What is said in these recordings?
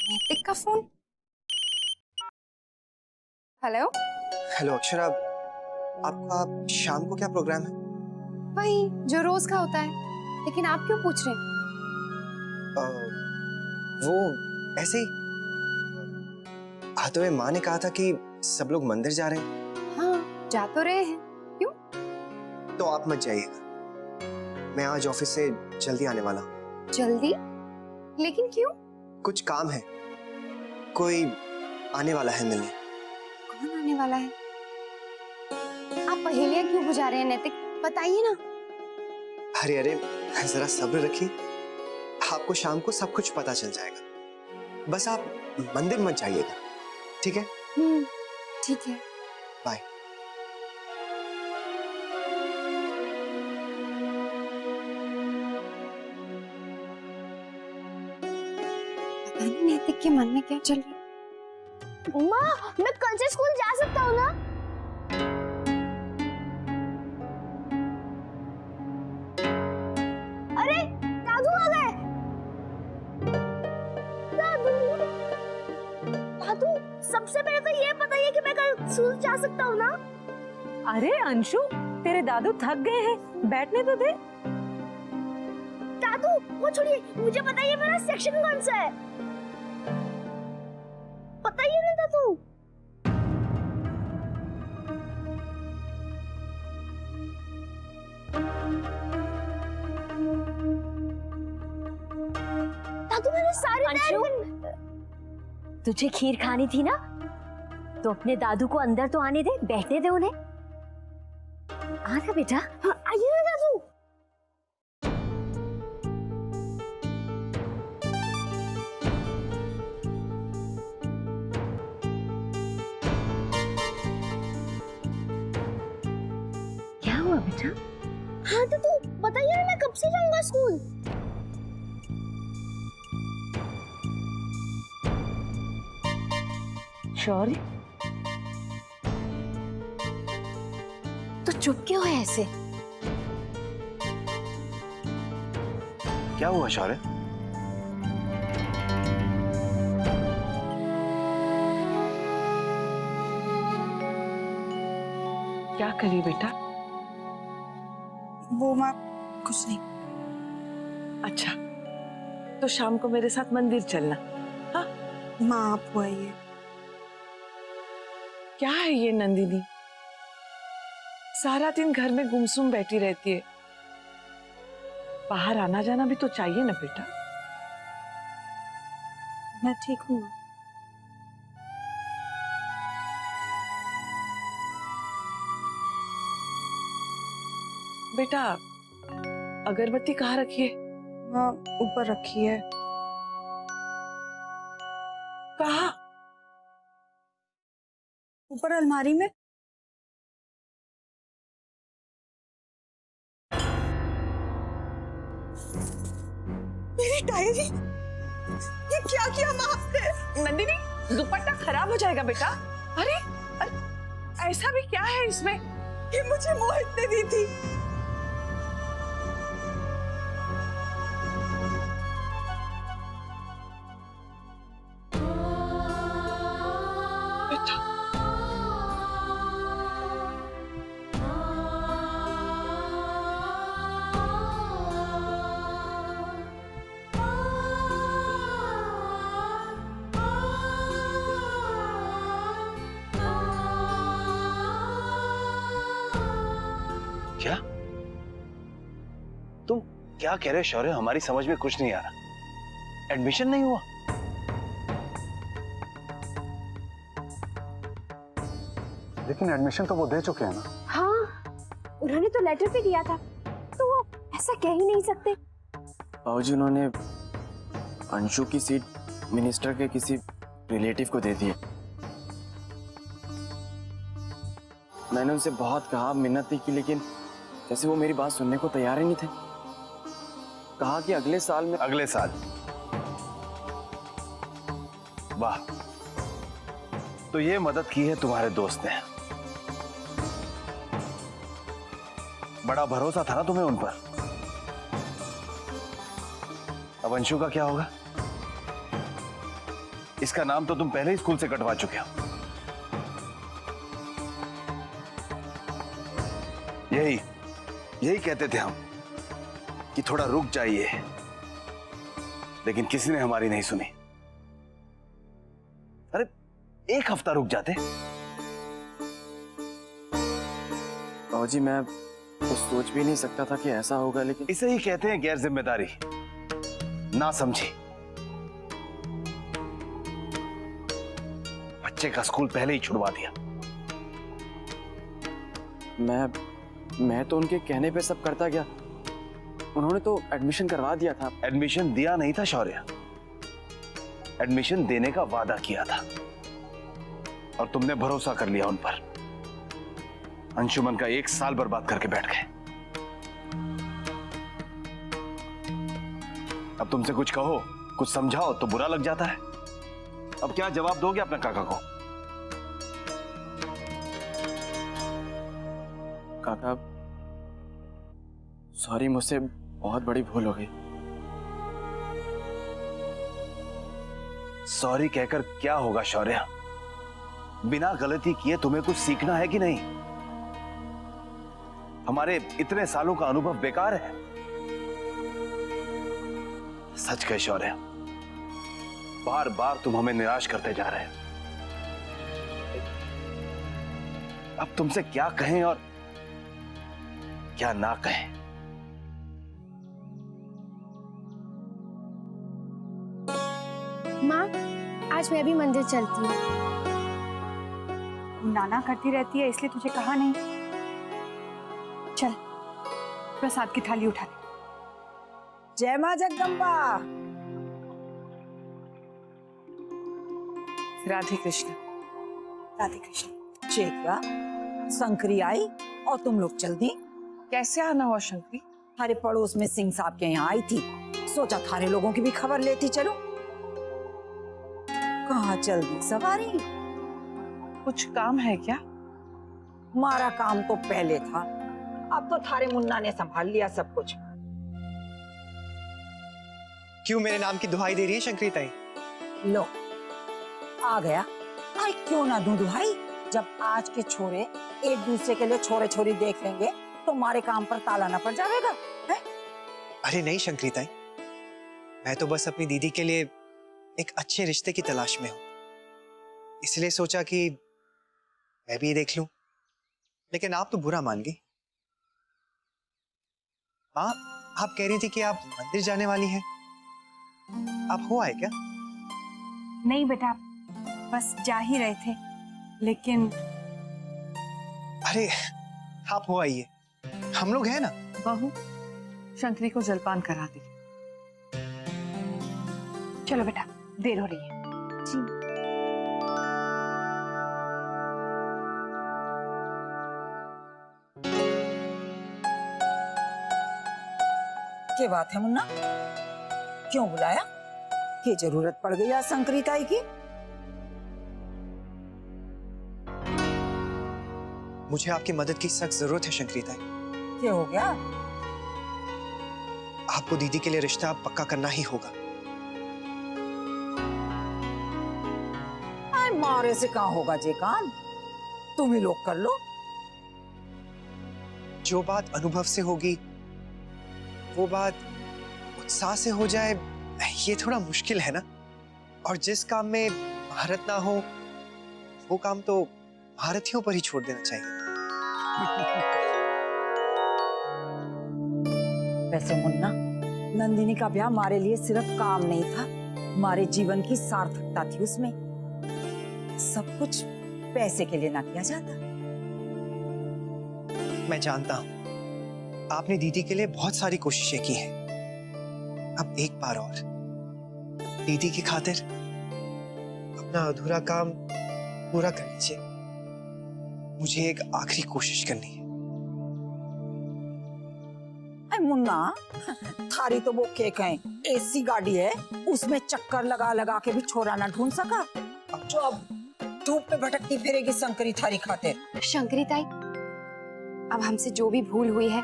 नैतिक का phone. Hello. Hello Akshara, आपका शाम को क्या प्रोग्राम है? वही जो रोज का होता है, लेकिन आप क्यों पूछ रहे हैं? वो ऐसे ही हाथों में माँ ने कहा था कि सब लोग मंदिर जा रहे हैं। हाँ, जा तो रहे हैं। क्यों? तो आप मत जाइएगा, मैं आज ऑफिस से जल्दी आने वाला हूँ। जल्दी? लेकिन क्यों? कुछ काम है, कोई आने वाला है मिलने। कौन आने वाला है? आप पहेलियां क्यों बुझा रहे हैं नैतिक? बताइए ना। अरे अरे, जरा सब्र रखिए, आपको शाम को सब कुछ पता चल जाएगा। बस आप मंदिर मत जाइएगा, ठीक है? ठीक है। बाय। पता नहीं नैतिक के मन में क्या चल रहा है। माँ, मैं कल से स्कूल जा सकता हूँ ना? अरे दादू आ गए। दादू, दादू, सबसे पहले तो ये बताइए कि मैं कल स्कूल जा सकता हूँ ना? अरे अंशु, तेरे दादू थक गए हैं, बैठने तो दे। दादू, वो छोड़िए, मुझे बताइए मेरा सेक्शन कौन सा है? बताइए ना दादू। दादू, मैंने सारे अंशु, तुझे खीर खानी थी ना, तो अपने दादू को अंदर तो आने दे, बैठने दे उन्हें। आना बेटा। हाँ, आइए ना दादू। क्या हुआ बेटा? हाँ दादू, बताइए ना, मैं कब से जाऊंगा स्कूल? शौर्य, तो चुप क्यों है ऐसे? क्या हुआ शौर्य? क्या करी बेटा? वो माँ कुछ नहीं। अच्छा, तो शाम को मेरे साथ मंदिर चलना। हाँ, माँ आप वो आइए। क्या है ये नंदिनी, सारा दिन घर में गुमसुम बैठी रहती है। बाहर आना जाना भी तो चाहिए ना बेटा। मैं ठीक हूँ माँ। बेटा, अगरबत्ती कहाँ रखी है? माँ ऊपर रखी है। कहाँ? ऊपर अलमारी में। मेरी डायरी, ये क्या किया माँ आपने? नंदिनी, दुपट्टा खराब हो जाएगा बेटा। अरे, अरे ऐसा भी क्या है इसमें? ये मुझे मोहित ने दी थी। बेटा, क्या? तुम क्या कह रहे हो शौर्य? हमारी समझ में कुछ नहीं आ रहा। एडमिशन नहीं हुआ? लेकिन एडमिशन तो वो दे चुके हैं ना। हाँ, उन्होंने तो लेटर भी दिया था, तो वो ऐसा कह ही नहीं सकते। बाबूजी, उन्होंने अंशु की सीट मिनिस्टर के किसी रिलेटिव को दे दी है। मैंने उनसे बहुत कहा, मिन्नत की, लेकिन जैसे वो मेरी बात सुनने को तैयार ही नहीं थे। कहा कि अगले साल में। अगले साल? वाह, तो ये मदद की है तुम्हारे दोस्त ने। बड़ा भरोसा था ना तुम्हें उन पर। अब अंशु का क्या होगा? इसका नाम तो तुम पहले ही स्कूल से कटवा चुके हो। यही यही कहते थे हम कि थोड़ा रुक जाइए, लेकिन किसी ने हमारी नहीं सुनी। अरे एक हफ्ता रुक जाते। बाबूजी मैं तो सोच भी नहीं सकता था कि ऐसा होगा, लेकिन इसे ही कहते हैं गैर जिम्मेदारी, ना समझी। बच्चे का स्कूल पहले ही छुड़वा दिया। मैं तो उनके कहने पे सब करता गया। उन्होंने तो एडमिशन करवा दिया था। एडमिशन दिया नहीं था शौर्य, एडमिशन देने का वादा किया था और तुमने भरोसा कर लिया उन पर। अंशुमन का 1 साल बर्बाद करके बैठ गए। अब तुमसे कुछ कहो, कुछ समझाओ तो बुरा लग जाता है। अब क्या जवाब दोगे अपने काका को? काका सॉरी, मुझसे बहुत बड़ी भूल हो गई। सॉरी कहकर क्या होगा शौर्य? बिना गलती किए तुम्हें कुछ सीखना है कि नहीं? हमारे इतने सालों का अनुभव बेकार है? सच कहे शौर्य, बार बार तुम हमें निराश करते जा रहे हैं। अब तुमसे क्या कहें और क्या ना कहें? माँ, आज मैं भी मंदिर चलती हूँ। नाना करती रहती है इसलिए तुझे कहा नहीं। चल प्रसाद की थाली उठा ले। जय मां जगदम्बा। राधे कृष्ण। राधे कृष्ण। चेतवा, शंकरी आई और तुम लोग चल दी। कैसे आना हुआ शंकरी? हमारे पड़ोस में सिंह साहब के यहाँ आई थी, सोचा थारे लोगों की भी खबर लेती चलो। कहाँ चल दी सवारी? कुछ काम है क्या? हमारा काम तो पहले था, अब तो थारे मुन्ना ने संभाल लिया सब कुछ। क्यों मेरे नाम की दुहाई दे रही है शंकरी ताई? लो आ गया। आई क्यों ना दूं दुहाई? जब आज के छोरे एक दूसरे के लिए छोरे छोरी देख लेंगे तो हमारे काम पर ताला न पड़ जाएगा है? अरे नहीं शंकरी ताई, मैं तो बस अपनी दीदी के लिए एक अच्छे रिश्ते की तलाश में हूं, इसलिए सोचा कि मैं भी देख लूं। लेकिन आप तो बुरा मान गई। माँ, आप कह रही थी कि आप मंदिर जाने वाली हैं। आप हो आए क्या? नहीं बेटा, बस जा ही रहे थे, लेकिन अरे आप हो आइए, हम लोग हैं ना। बहू, शंकरी को जलपान करा दी। चलो बेटा, देर हो रही है। क्या बात है मुन्ना, क्यों बुलाया? क्या जरूरत पड़ गई आज शंकरी ताई की? मुझे आपकी मदद की सख्त जरूरत है शंकरी ताई। क्या हो गया? आपको दीदी के लिए रिश्ता पक्का करना ही होगा। मारे से कहाँ होगा जे काम, तुम ही लोग कर लो। जो बात अनुभव से होगी वो बात उत्साह से हो जाए, ये थोड़ा मुश्किल है ना। और जिस काम में महारत ना हो वो काम तो महारथियों पर ही छोड़ देना चाहिए। वैसे मुन्ना, नंदिनी का ब्याह हमारे लिए सिर्फ काम नहीं था, हमारे जीवन की सार्थकता थी उसमें। सब कुछ पैसे के लिए ना किया जाता। मैं जानता हूं आपने दीदी के लिए बहुत सारी कोशिशें की हैं। अब एक बार और दीदी की खातिर अपना अधूरा काम पूरा कर लीजिए। मुझे एक आखिरी कोशिश करनी है। अरे मुन्ना, थारी तो वो के कहें एसी गाड़ी है, उसमें चक्कर लगा लगा के भी छोरा ना ढूंढ सका। अब जो अब धूप में भटकती फिरेगी शंकरी थारी खातिर। शंकरी ताई, अब हमसे जो भी भूल हुई है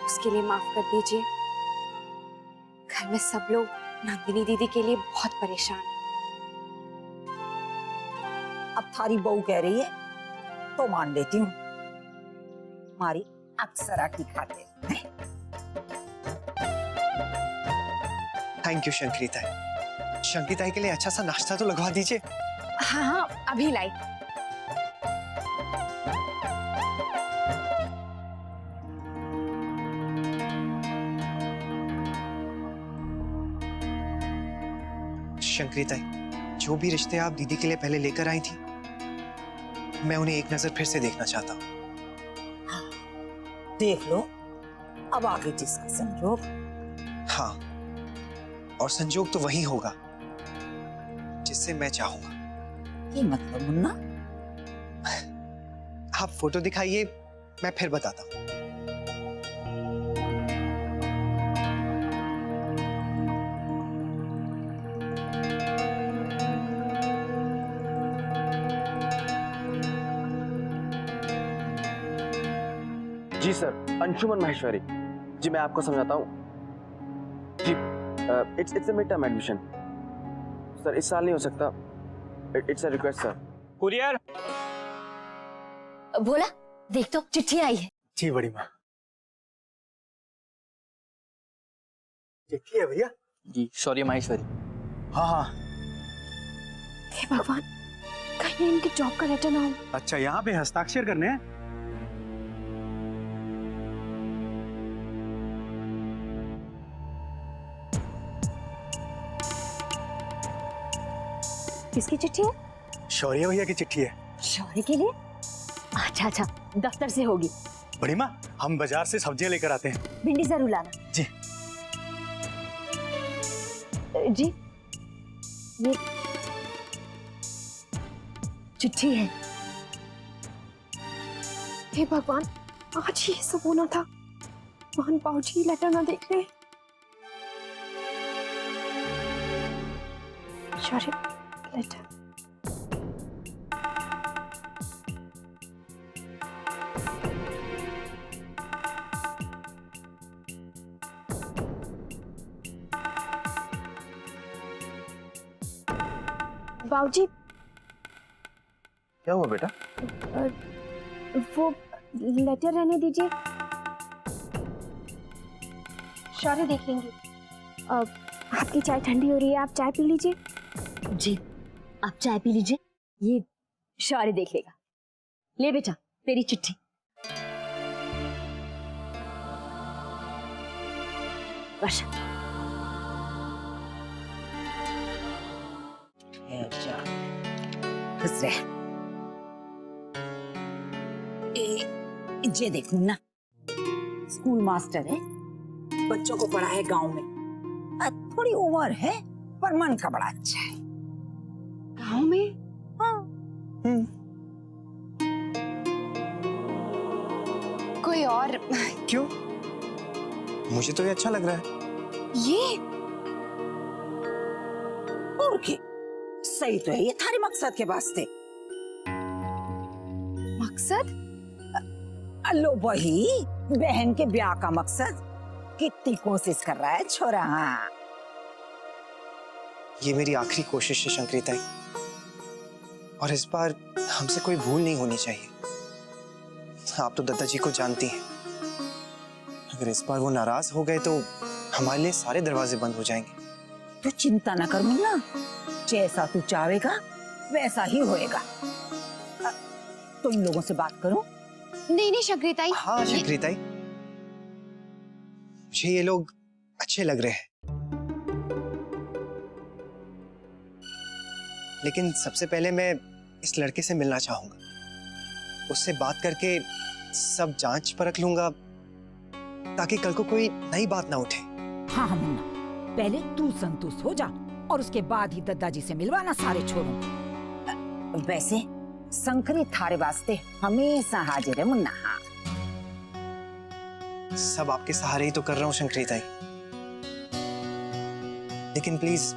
उसके लिए माफ कर दीजिए। घर में सब लोग नंदिनी दीदी के लिए बहुत परेशान हैं। अब थारी बहू कह रही है तो मान लेती हूँ। हमारी अक्सरा की खाते। थैंक यू शंकरी ताई। शंकरी ताई के लिए अच्छा सा नाश्ता तो लगवा दीजिए। हाँ हाँ अभी लाई। शंकरी ताई, जो भी रिश्ते आप दीदी के लिए पहले लेकर आई थी, मैं उन्हें एक नजर फिर से देखना चाहता हूँ। देख लो, अब आगे जिसका संजोग। हाँ, और संजोग तो वही होगा जिससे मैं चाहूंगा। ये मतलब मुन्ना? आप फोटो दिखाइए, मैं फिर बताता हूँ। जी सर, अंशुमन माहेश्वरी। जी मैं आपको समझाता हूँ। जी it's a mid term admission sir, इस साल नहीं हो सकता। It's a request sir. Courier. बोला, देख तो चिट्ठी आई है। जी बड़ी माँ। चिट्ठी है भैया? जी सॉरी माहेश्वरी। हाँ हाँ। हे भगवान, कहीं इनके जॉब का लेटर ना हो। अच्छा, यहाँ पे हस्ताक्षर करने हैं? किसकी चिट्ठी है? शौर्य भैया की चिट्ठी है। शौर्य के लिए? अच्छा अच्छा, दफ्तर से होगी। बड़ी माँ, हम बाजार से सब्जियां लेकर आते हैं। भिंडी जरूर लाना। जी। जी, ये चिट्ठी है। हे भगवान, आज ही सब होना था। मोहन बाबूजी लेटर ना देख ले। शौर्य लेटर। बाबूजी, क्या हुआ बेटा? वो लेटर रहने दीजिए, शौर्य देख लेंगे। आपकी चाय ठंडी हो रही है, आप चाय पी लीजिए। जी, आप चाय पी लीजिए, ये शौर्य देख लेगा। ले बेटा, तेरी चिट्ठी। वर्षा, खुश रह। ये देख मुन्ना, स्कूल मास्टर है, बच्चों को पढ़ा है गांव में। थोड़ी उम्र है पर मन का बड़ा अच्छा है। गाँव में? हाँ। कोई और? क्यों? मुझे तो ये अच्छा लग रहा है। ये और क्या, सही तो है ये थारे मकसद के वास्ते। मकसद? लो वही, बहन के ब्याह का मकसद। कितनी कोशिश कर रहा है छोरा। हाँ, ये मेरी आखिरी कोशिश है शंकरी ताई, और इस बार हमसे कोई भूल नहीं होनी चाहिए। आप तो दादाजी को जानती हैं, अगर इस बार वो नाराज हो गए तो हमारे लिए सारे दरवाजे बंद हो जाएंगे। तू चिंता न कर मुन्ना, जैसा तू चाहेगा वैसा ही होएगा। तो इन लोगों से बात करूं? नहीं नहीं शंकरी ताई। हाँ शंकरी ताई, मुझे ये लोग अच्छे लग रहे हैं, लेकिन सबसे पहले मैं इस लड़के से मिलना चाहूंगा। उससे बात करके सब जांच परख लूंगा, ताकि कल को कोई नई बात ना उठे। हाँ हाँ मुन्ना, पहले तू संतुष्ट हो जा और उसके बाद ही दादाजी से मिलवाना सारे छोरों। वैसे शंकरी थारे वास्ते हमेशा हाजिर है मुन्ना। हाँ, सब आपके सहारे ही तो कर रहा हूँ शंकरी ताई, लेकिन प्लीज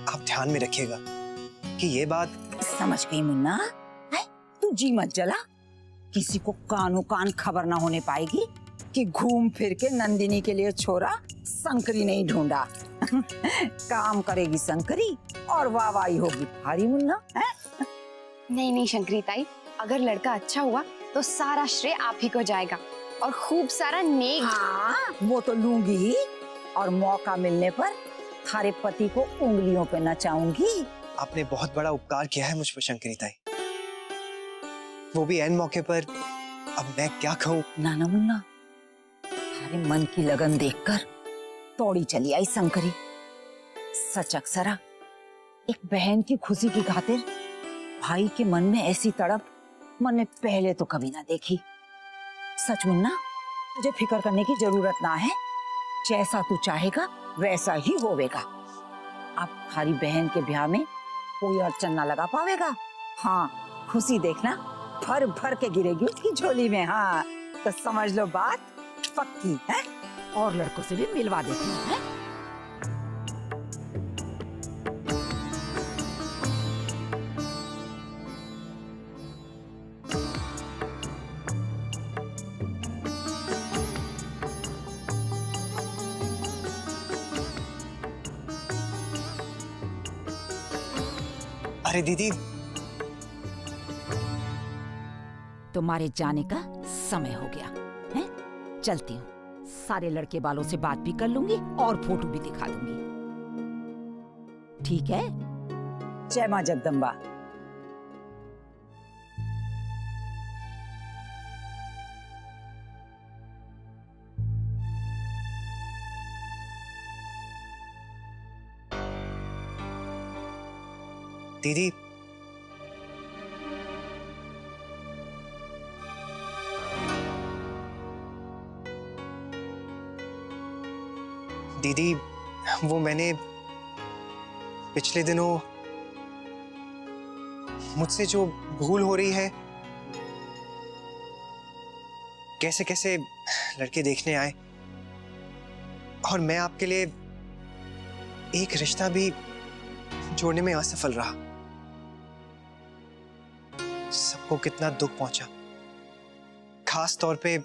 आप ध्यान में रखिएगा कि ये बात। समझ गई मुन्ना, है? तू जी मत जला, किसी को कानो कान खबर ना होने पाएगी कि घूम फिर के नंदिनी के लिए छोरा शंकरी नहीं ढूंढा। काम करेगी शंकरी और वाहवाही होगी थारी मुन्ना। है? नहीं नहीं शंकरी ताई, अगर लड़का अच्छा हुआ तो सारा श्रेय आप ही को जाएगा और खूब सारा नेक। हाँ वो तो लूंगी ही, और मौका मिलने पर थारे पति को उंगलियों पे नचाऊंगी। आपने बहुत बड़ा उपकार किया है मुझ पर शंकरी ताई, वो भी ऐन मौके पर। अब मैं क्या कहूँ। नाना मुन्ना, थारे मन की लगन देखकर तोड़ी चली आई शंकरी। सच अक्सरा एक बहन की खुशी की खातिर भाई के मन में ऐसी तड़प मैंने पहले तो कभी ना देखी। सच मुन्ना, तुझे फिक्र करने की जरूरत ना है, जैसा तू चाहेगा वैसा ही होवेगा। अब थारी बहन के ब्याह में कोई अड़चन ना लगा पावेगा। हाँ, खुशी देखना भर भर के गिरेगी उसकी झोली में। हाँ तो समझ लो बात पक्की है, और लड़कों से भी मिलवा देती हूँ, है? अरे दीदी, तुम्हारे जाने का समय हो गया है, चलती हूँ। सारे लड़के बालों से बात भी कर लूंगी और फोटो भी दिखा दूंगी। ठीक है? जय मां जगदम्बा। दीदी, दीदी वो मैंने पिछले दिनों मुझसे जो भूल हो रही है, कैसे कैसे लड़के देखने आए और मैं आपके लिए एक रिश्ता भी जोड़ने में असफल रहा। सबको कितना दुख पहुंचा, खास तौर पे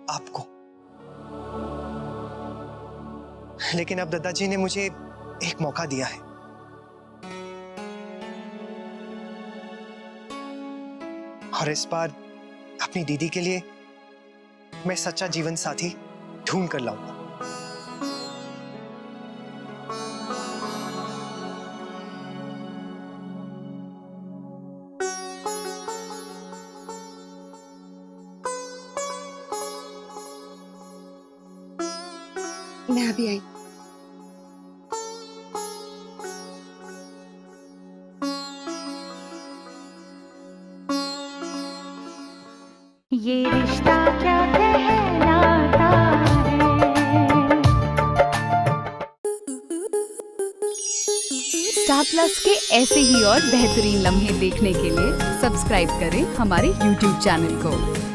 आपको। लेकिन अब दादाजी ने मुझे एक मौका दिया है। और इस बार अपनी दीदी के लिए मैं सच्चा जीवन साथी ढूंढ कर लाऊंगा। मैं अभी आई। ये रिश्ता क्या कहलाता है। स्टार प्लस के ऐसे ही और बेहतरीन लम्हे देखने के लिए सब्सक्राइब करें हमारे YouTube चैनल को।